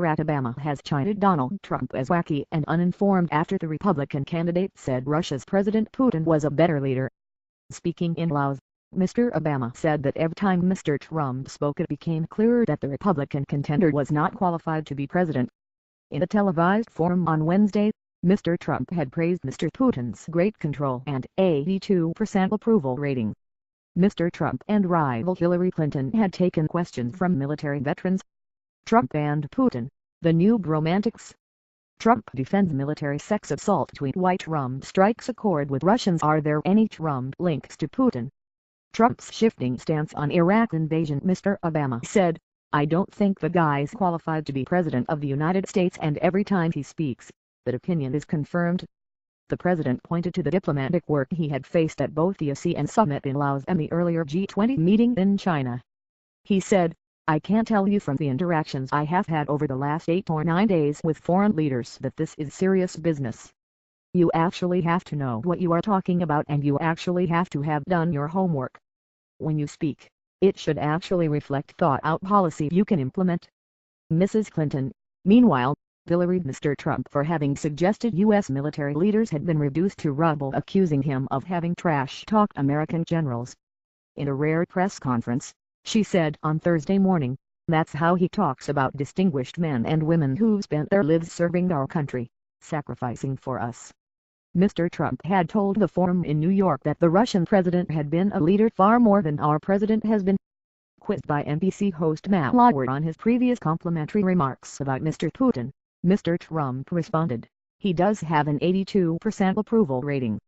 Barack Obama has chided Donald Trump as wacky and uninformed after the Republican candidate said Russia's President Putin was a better leader. Speaking in Laos, Mr. Obama said that every time Mr. Trump spoke it became clearer that the Republican contender was not qualified to be president. In a televised forum on Wednesday, Mr. Trump had praised Mr. Putin's great control and 82% approval rating. Mr. Trump and rival Hillary Clinton had taken questions from military veterans. Trump and Putin, the new bromantics. Trump defends military sex assault tweet. Why Trump strikes a chord with Russians? Are there any Trump links to Putin? Trump's shifting stance on Iraq invasion. Mr. Obama said, "I don't think the guy's qualified to be President of the United States, and every time he speaks, that opinion is confirmed." The president pointed to the diplomatic work he had faced at both the ASEAN summit in Laos and the earlier G20 meeting in China. He said, "I can tell you from the interactions I have had over the last 8 or 9 days with foreign leaders that this is serious business. You actually have to know what you are talking about, and you actually have to have done your homework. When you speak, it should actually reflect thought-out policy you can implement." Mrs. Clinton, meanwhile, pilloried Mr. Trump for having suggested U.S. military leaders had been reduced to rubble, accusing him of having trash-talked American generals. In a rare press conference, she said on Thursday morning, "That's how he talks about distinguished men and women who've spent their lives serving our country, sacrificing for us." Mr. Trump had told the forum in New York that the Russian president had been a leader far more than our president has been. Quizzed by NBC host Matt Lauer on his previous complimentary remarks about Mr. Putin, Mr. Trump responded, "He does have an 82% approval rating.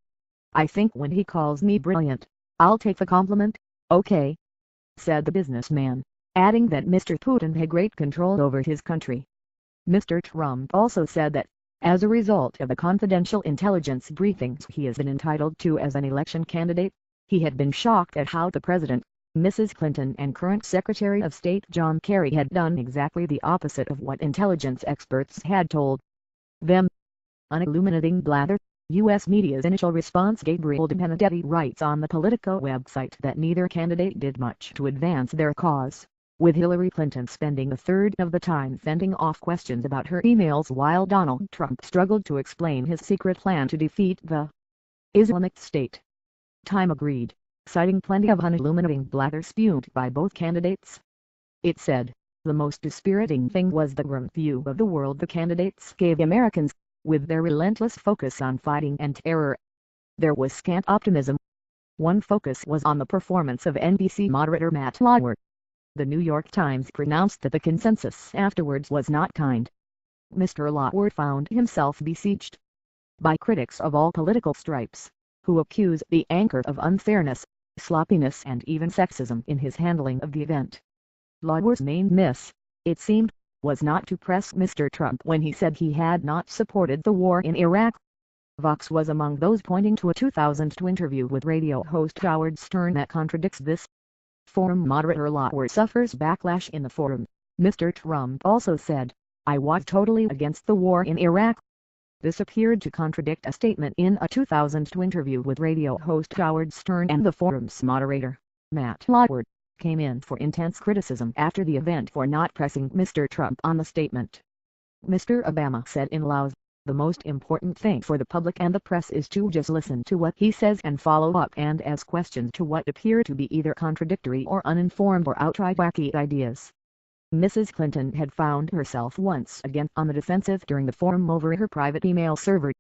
I think when he calls me brilliant, I'll take the compliment, okay," said the businessman, adding that Mr. Putin had great control over his country. Mr. Trump also said that, as a result of the confidential intelligence briefings he has been entitled to as an election candidate, he had been shocked at how the president, Mrs. Clinton and current Secretary of State John Kerry had done exactly the opposite of what intelligence experts had told them. An illuminating blather, U.S. media's initial response. Gabriel Benedetti writes on the Politico website that neither candidate did much to advance their cause, with Hillary Clinton spending a third of the time fending off questions about her emails while Donald Trump struggled to explain his secret plan to defeat the Islamic State. Time agreed, citing plenty of unilluminating blather spewed by both candidates. It said, "The most dispiriting thing was the grim view of the world the candidates gave Americans, with their relentless focus on fighting and terror. There was scant optimism." One focus was on the performance of NBC moderator Matt Lauer. The New York Times pronounced that the consensus afterwards was not kind. Mr. Lauer found himself besieged by critics of all political stripes, who accused the anchor of unfairness, sloppiness and even sexism in his handling of the event. Lauer's main miss, it seemed, was not to press Mr. Trump when he said he had not supported the war in Iraq. Vox was among those pointing to a 2002 interview with radio host Howard Stern that contradicts this. Forum moderator Lauer suffers backlash in the forum. Mr. Trump also said, "I was totally against the war in Iraq." This appeared to contradict a statement in a 2002 interview with radio host Howard Stern, and the forum's moderator, Matt Lauer, came in for intense criticism after the event for not pressing Mr. Trump on the statement. Mr. Obama said in Laos, "The most important thing for the public and the press is to just listen to what he says and follow up and ask questions to what appear to be either contradictory or uninformed or outright wacky ideas." Mrs. Clinton had found herself once again on the defensive during the forum over her private email server.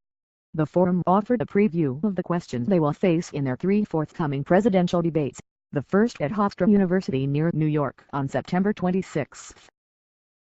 The forum offered a preview of the questions they will face in their 3 forthcoming presidential debates, the first at Hofstra University near New York on September 26.